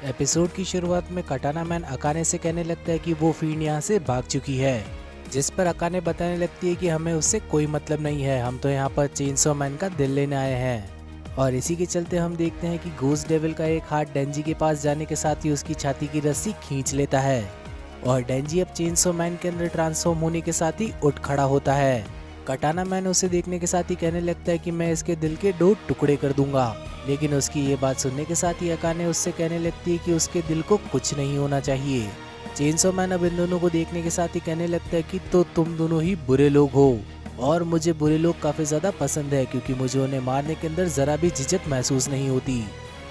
Episode की शुरुआत में कटाना मैन अकाने से कहने लगता है कि वो फील्ड यहाँ से भाग चुकी है, जिस पर अकाने बताने लगती है कि हमें उससे कोई मतलब नहीं है, हम तो यहाँ पर चेनसॉ मैन का दिल लेने आए हैं। और इसी के चलते हम देखते हैं कि घोस्ट डेविल का एक हाथ डेंजी के पास जाने के साथ ही उसकी छाती की रस्सी खींच लेता है और डेंजी अब चेनसॉ मैन के अंदर ट्रांसफॉर्म होने के साथ ही उठ खड़ा होता है। कटाना मैन उसे देखने के साथ ही कहने लगता है कि मैं इसके दिल के 2 टुकड़े कर दूंगा, लेकिन उसकी ये बात सुनने के साथ ही अकाने उससे कहने लगती है कि उसके दिल को कुछ नहीं होना चाहिए। चेनसॉ मैन अब इन दोनों को देखने के साथ ही कहने लगता है कि तो तुम दोनों ही बुरे लोग हो और मुझे बुरे लोग काफी ज्यादा पसंद है, क्योंकि मुझे उन्हें मारने के अंदर जरा भी झिझक महसूस नहीं होती।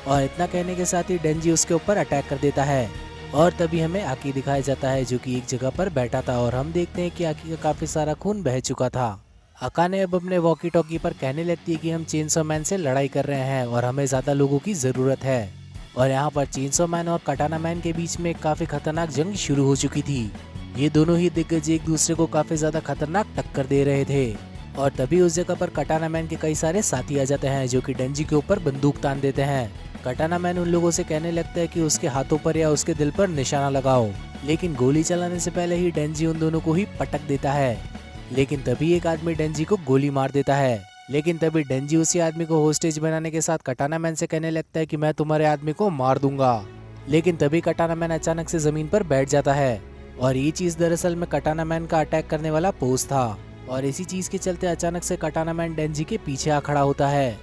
और इतना कहने के साथ ही डेंजी उसके ऊपर अटैक कर देता है और तभी हमें आकी दिखाया जाता है जो कि एक जगह पर बैठा था और हम देखते हैं कि आकी का काफी सारा खून बह चुका था। अकाने अब अपने वॉकी टॉकी पर कहने लगती है कि हम चेनसॉ मैन से लड़ाई कर रहे हैं और हमें ज्यादा लोगों की जरूरत है। और यहाँ पर चेनसॉ मैन और कटाना मैन के बीच में काफी खतरनाक जंग शुरू हो चुकी थी। ये दोनों ही दिग्गज एक दूसरे को काफी ज्यादा खतरनाक टक्कर दे रहे थे और तभी उस जगह पर कटाना मैन के कई सारे साथी आ जाते हैं जो कि डेंजी के ऊपर बंदूक तान देते हैं। कटाना मैन उन लोगों से कहने लगता है कि उसके हाथों पर या उसके दिल पर निशाना लगाओ, लेकिन गोली चलाने से पहले ही डेंजी उन दोनों को ही पटक देता है। लेकिन तभी एक आदमी डेंजी को गोली मार देता है, लेकिन तभी डेंजी उसी आदमी को होस्टेज बनाने के साथ कटाना मैन से कहने लगता है कि मैं तुम्हारे आदमी को मार दूंगा। लेकिन तभी कटाना मैन अचानक से जमीन पर बैठ जाता है और ये चीज दरअसल में कटाना मैन का अटैक करने वाला पोज था और इसी चीज के चलते अचानक से कटाना मैन डेंजी के पीछे आ खड़ा होता है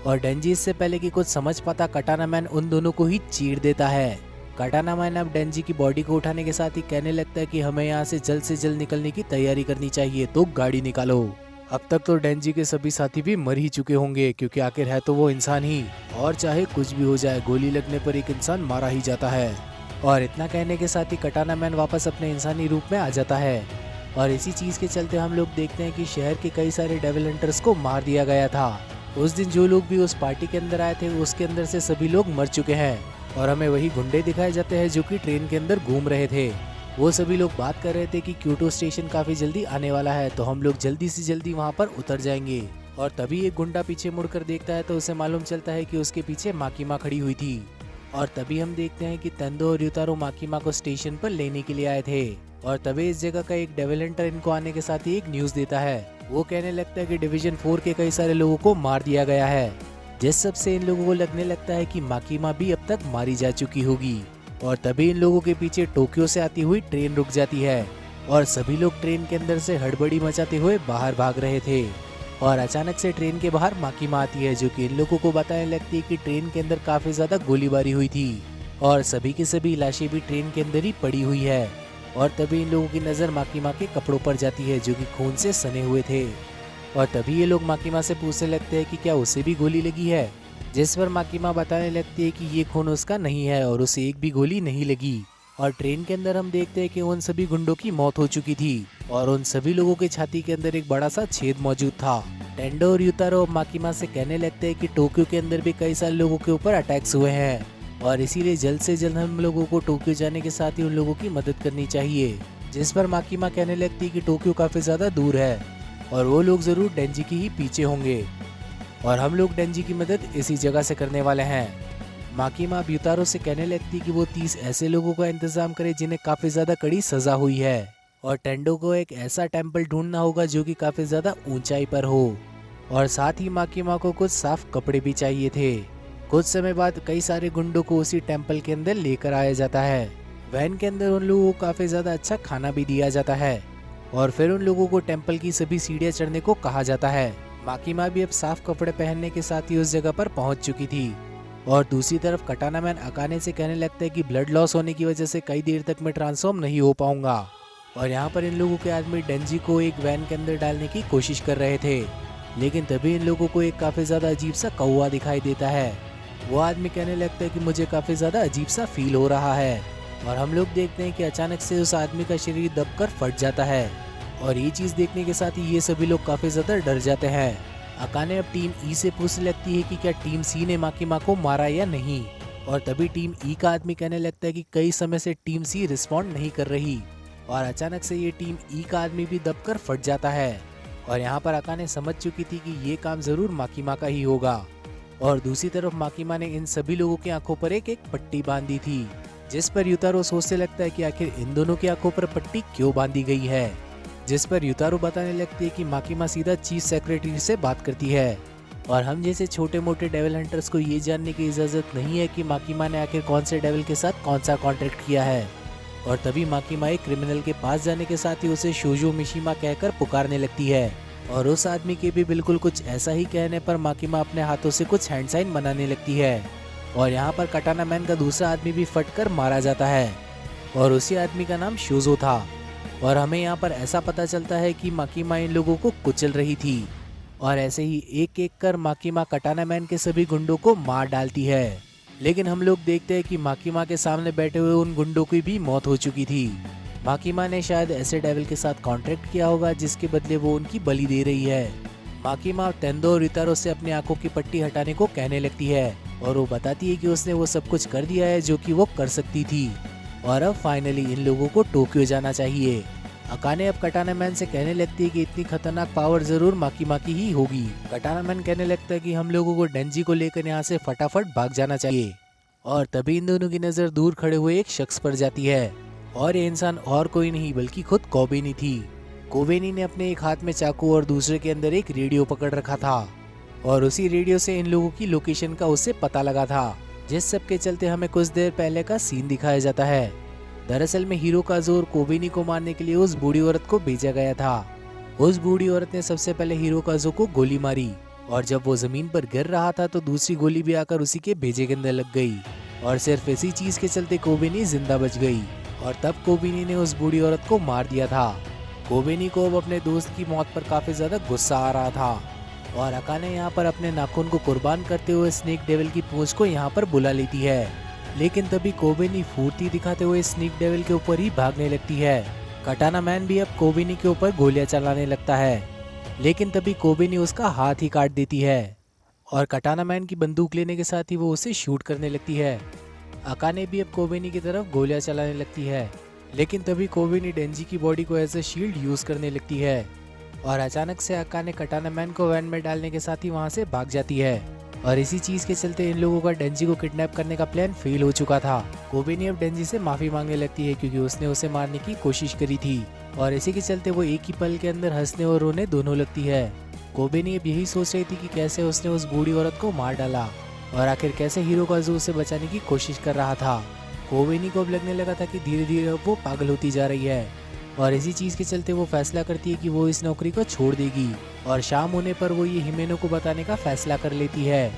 और डेंजी इससे पहले कि कुछ समझ पाता कटाना मैन उन दोनों को ही चीर देता है। कटाना मैन अब डेंजी की बॉडी को उठाने के साथ ही कहने लगता है कि हमें यहाँ से जल्द निकलने की तैयारी करनी चाहिए, तो गाड़ी निकालो। अब तक तो डेंजी के सभी साथी भी मर ही चुके होंगे, क्योंकि आखिर है तो वो इंसान ही और चाहे कुछ भी हो जाए गोली लगने पर एक इंसान मारा ही जाता है। और इतना कहने के साथ ही कटाना मैन वापस अपने इंसानी रूप में आ जाता है और इसी चीज के चलते हम लोग देखते हैं कि शहर के कई सारे डेविल हंटर्स को मार दिया गया था। उस दिन जो लोग भी उस पार्टी के अंदर आए थे उसके अंदर से सभी लोग मर चुके हैं और हमें वही गुंडे दिखाए जाते हैं जो कि ट्रेन के अंदर घूम रहे थे। वो सभी लोग बात कर रहे थे कि क्योटो स्टेशन काफी जल्दी आने वाला है, तो हम लोग जल्दी से जल्दी वहाँ पर उतर जाएंगे। और तभी एक गुंडा पीछे मुड़कर देखता है तो उसे मालूम चलता है कि उसके पीछे माकीमा खड़ी हुई थी। और तभी हम देखते हैं कि तेंदो और युतारो माकीमा को स्टेशन पर लेने के लिए आए थे और तभी इस जगह का एक डेविल हंटर इनको आने के साथ ही एक न्यूज देता है। वो कहने लगता है कि डिवीजन 4 के कई सारे लोगों को मार दिया गया है, जिस सबसे इन लोगों को लगने लगता है कि माकीमा भी अब तक मारी जा चुकी होगी। और तभी इन लोगों के पीछे टोक्यो से आती हुई ट्रेन रुक जाती है और सभी लोग ट्रेन के अंदर से हड़बड़ी मचाते हुए बाहर भाग रहे थे और अचानक से ट्रेन के बाहर माकीमा आती है जो कि इन लोगों को बताने लगती है कि ट्रेन के अंदर काफी ज्यादा गोलीबारी हुई थी और सभी की सभी लाशें भी ट्रेन के अंदर ही पड़ी हुई है। और तभी इन लोगों की नजर माकीमा के कपड़ों पर जाती है जो कि खून से सने हुए थे और तभी ये लोग माकीमा से पूछने लगते हैं कि क्या उसे भी गोली लगी है, जिस पर माकीमा बताने लगती है कि ये खून उसका नहीं है और उसे एक भी गोली नहीं लगी। और ट्रेन के अंदर हम देखते हैं कि उन सभी गुंडों की मौत हो चुकी थी और उन सभी लोगों के छाती के अंदर एक बड़ा सा छेद मौजूद था। टेंडो और युतारो माकीमा से कहने लगते हैं कि टोक्यो के अंदर भी कई सारे लोगों के ऊपर अटैक्स हुए हैं और इसीलिए जल्द से जल्द हम लोगों को टोक्यो जाने के साथ ही उन लोगों की मदद करनी चाहिए। जिस पर माकीमा कहने लगती है कि टोक्यो काफी ज्यादा दूर है और वो लोग जरूर डेंजी के ही पीछे होंगे और हम लोग डेंजी की मदद इसी जगह से करने वाले हैं। माकीमा अब युतारो से कहने लगती है कि वो 30 ऐसे लोगों का इंतजाम करे जिन्हें काफी ज्यादा कड़ी सजा हुई है और टेंडो को एक ऐसा टेम्पल ढूंढना होगा जो कि काफी ज्यादा ऊंचाई पर हो और साथ ही माकीमा को कुछ साफ कपड़े भी चाहिए थे। कुछ समय बाद कई सारे गुंडों को उसी टेम्पल के अंदर लेकर आया जाता है। वैन के अंदर उन लोगों को काफी ज्यादा अच्छा खाना भी दिया जाता है और फिर उन लोगों को टेम्पल की सभी सीढ़ियां चढ़ने को कहा जाता है। माकीमा भी अब साफ कपड़े पहनने के साथ ही उस जगह पर पहुंच चुकी थी और दूसरी तरफ कटाना मैन अकाने से कहने लगता है कि ब्लड लॉस होने की वजह से कई देर तक मैं ट्रांसफॉर्म नहीं हो पाऊंगा। और यहाँ पर इन लोगों के आदमी डेंजी को एक वैन के अंदर डालने की कोशिश कर रहे थे, लेकिन तभी इन लोगों को एक काफी ज्यादा अजीब सा कौवा दिखाई देता है। वो आदमी कहने लगता है कि मुझे काफी ज्यादा अजीब सा फील हो रहा है और हम लोग देखते हैं कि अचानक से उस आदमी का शरीर दबकर फट जाता है और ये चीज देखने के साथ ही ये सभी लोग काफी ज्यादा डर जाते हैं। अकाने अब टीम ई से पूछने लगती है कि क्या टीम सी ने माकीमा को मारा या नहीं और तभी टीम ई का आदमी कहने लगता है कि कई समय से टीम सी रिस्पॉन्ड नहीं कर रही और अचानक से ये टीम ई का आदमी भी दबकर फट जाता है और यहाँ पर अकाने समझ चुकी थी कि ये काम जरूर माकीमा का ही होगा और दूसरी तरफ माकीमा ने इन सभी लोगों की आंखों पर एक पट्टी बांधी थी, जिस पर युतारो सोचने लगता है कि आखिर इन दोनों की आंखों पर पट्टी क्यों बांधी गई है। जिस पर युतारो बताने लगती है कि माकीमा सीधा चीफ सेक्रेटरी से बात करती है और हम जैसे छोटे मोटे डेविल हंटर्स को ये जानने की इजाजत नहीं है कि माकीमा ने आखिर कौन से डेविल के साथ कौन सा कॉन्ट्रैक्ट किया है। और तभी माकीमा एक क्रिमिनल के पास जाने के साथ ही उसे शोजो मिशिमा कहकर पुकारने लगती है और उस आदमी के भी बिल्कुल कुछ ऐसा ही कहने पर माकीमा अपने हाथों से कुछ हैंड साइन बनाने लगती है और यहाँ पर कटाना मैन का दूसरा आदमी भी फटकर मारा जाता है और उसी आदमी का नाम शोजो था। और हमें यहाँ पर ऐसा पता चलता है कि माकीमा इन लोगों को कुचल रही थी और ऐसे ही एक एक कर माकीमा कटाना मैन के सभी गुंडों को मार डालती है। लेकिन हम लोग देखते हैं कि माकीमा के सामने बैठे हुए उन गुंडों की भी मौत हो चुकी थी। माकीमा ने शायद ऐसे डेविल के साथ कॉन्ट्रैक्ट किया होगा जिसके बदले वो उनकी बलि दे रही है। माकीमा तेंदो और युतारो से अपनी आंखों की पट्टी हटाने को कहने लगती है और वो बताती है कि उसने वो सब कुछ कर दिया है जो कि वो कर सकती थी और अब फाइनली इन लोगों को टोक्यो जाना चाहिए। अकाने अब कटाना मैन से कहने लगती है कि इतनी खतरनाक पावर जरूर माकीमा की ही होगी। कटाना मैन कहने लगता है कि हम लोगों को डेंजी को लेकर यहाँ से फटाफट भाग जाना चाहिए और तभी इन दोनों की नजर दूर खड़े हुए एक शख्स पर जाती है और ये इंसान और कोई नहीं बल्कि खुद कोबेनी थी। कोबेनी ने अपने एक हाथ में चाकू और दूसरे के अंदर एक रेडियो पकड़ रखा था और उसी रेडियो से इन लोगों की लोकेशन का उसे पता लगा था, जिस सब के चलते हमें कुछ देर पहले का सीन दिखाया जाता है। दरअसल में हिरोकाज़ु और कोबेनी को मारने के लिए उस बूढ़ी औरत को भेजा गया था। उस बूढ़ी औरत ने सबसे पहले हिरोकाज़ु को गोली मारी और जब वो जमीन पर गिर रहा था तो दूसरी गोली भी आकर उसी के भेजे के अंदर लग गई और सिर्फ इसी चीज के चलते कोबेनी जिंदा बच गई और तब कोबेनी ने उस बूढ़ी औरत को मार दिया था। कोबेनी को अब अपने दोस्त की मौत पर काफी ज्यादा गुस्सा आ रहा था और अकाने यहाँ पर अपने नाखून को कुर्बान करते हुए स्नेक डेविल की पूंछ को यहाँ पर बुला लेती है। लेकिन तभी कोबेनी फुर्ती दिखाते हुए स्नेक डेविल के ऊपर ही भागने लगती है। कटाना मैन भी अब कोबेनी के ऊपर गोलियां चलाने लगता है, लेकिन तभी कोबेनी उसका हाथ ही काट देती है और कटाना मैन की बंदूक लेने के साथ ही वो उसे शूट करने लगती है। अकाने भी अब कोबेनी की तरफ गोलियां चलाने लगती है, लेकिन तभी कोबेनी डेंजी की बॉडी को एज ए शील्ड यूज करने लगती है और अचानक से अकाने कटाना मैन को वैन में डालने के साथ ही वहां से भाग जाती है और इसी चीज के चलते इन लोगों का डेंजी को किडनैप करने का प्लान फेल हो चुका था। कोबेनी अब डेंजी से माफी मांगने लगती है क्योंकि उसने उसे मारने की कोशिश करी थी और इसी के चलते वो एक ही पल के अंदर हंसने और रोने दोनों लगती है। कोबेनी अब यही सोच रही थी कि कैसे उसने उस बूढ़ी औरत को मार डाला और आखिर कैसे हिरोकाज़ु उसे बचाने की कोशिश कर रहा था। कोबेनी को अब लगने लगा था कि धीरे धीरे अब वो पागल होती जा रही है और इसी चीज के चलते वो फैसला करती है कि वो इस नौकरी को छोड़ देगी और शाम होने पर वो ये हिमेनो को बताने का फैसला कर लेती है।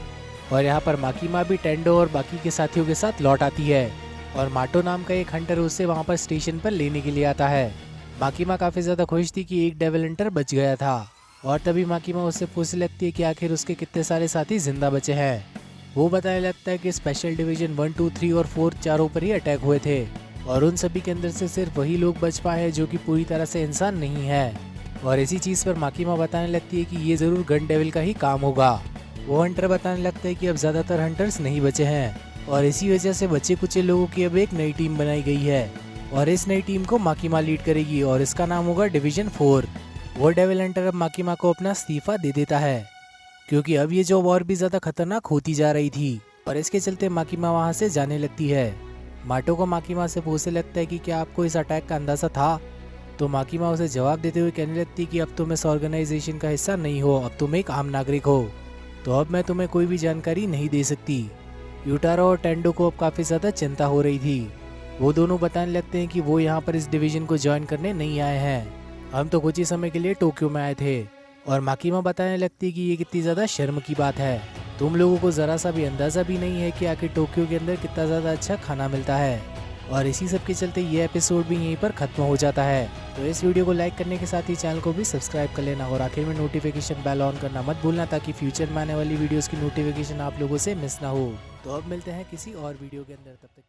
और यहाँ पर माकीमा भी टेंडो और बाकी के साथियों के साथ लौट आती है और माटो नाम का एक हंटर उसे वहाँ पर स्टेशन पर लेने के लिए आता है। माकीमा काफी ज्यादा खुश थी कि एक डेविल हंटर बच गया था और तभी माकीमा उससे पूछने लगती है कि आखिर उसके कितने सारे साथी जिंदा बचे हैं। वो बताने लगता है कि स्पेशल डिवीजन 1, 2, 3 और 4 चारों पर ही अटैक हुए थे और उन सभी के अंदर से सिर्फ वही लोग बच पाए हैं जो कि पूरी तरह से इंसान नहीं है। और इसी चीज पर माकीमा बताने लगती है कि ये जरूर गन डेविल का ही काम होगा। वो हंटर बताने लगता है कि अब ज्यादातर हंटर्स नहीं बचे हैं और इसी वजह से बचे कुछ लोगों की अब एक नई टीम बनाई गई है और इस नई टीम को माकीमा लीड करेगी और इसका नाम होगा डिवीजन 4। वो डेविल हंटर अब माकीमा को अपना इस्तीफा दे देता है क्योंकि अब ये जॉब और भी ज्यादा खतरनाक होती जा रही थी और इसके चलते माकीमा वहाँ से जाने लगती है। माटो को माकीमा से पूछने लगता है कि क्या आपको इस अटैक का अंदाजा था, तो माकीमा उसे जवाब देते हुए कहने लगती कि अब तुम इस ऑर्गेनाइजेशन का हिस्सा नहीं हो, अब तुम एक आम नागरिक हो, तो अब मैं तुम्हें कोई भी जानकारी नहीं दे सकती। युटारो और टेंडो को अब काफी ज्यादा चिंता हो रही थी। वो दोनों बताने लगते हैं कि वो यहाँ पर इस डिवीजन को ज्वाइन करने नहीं आए हैं, हम तो कुछ ही समय के लिए टोक्यो में आए थे। और माकीमा बताने लगती है कि ये कितनी ज्यादा शर्म की बात है, तुम लोगों को जरा सा भी अंदाजा भी नहीं है कि आखिर टोक्यो के अंदर कितना ज्यादा अच्छा खाना मिलता है। और इसी सब के चलते ये एपिसोड भी यहीं पर खत्म हो जाता है। तो इस वीडियो को लाइक करने के साथ ही चैनल को भी सब्सक्राइब कर लेना और आखिर में नोटिफिकेशन बेल ऑन करना मत भूलना ताकि फ्यूचर में आने वाली वीडियोस की नोटिफिकेशन आप लोगों से मिस ना हो। तो अब मिलते हैं किसी और वीडियो के अंदर, तब तक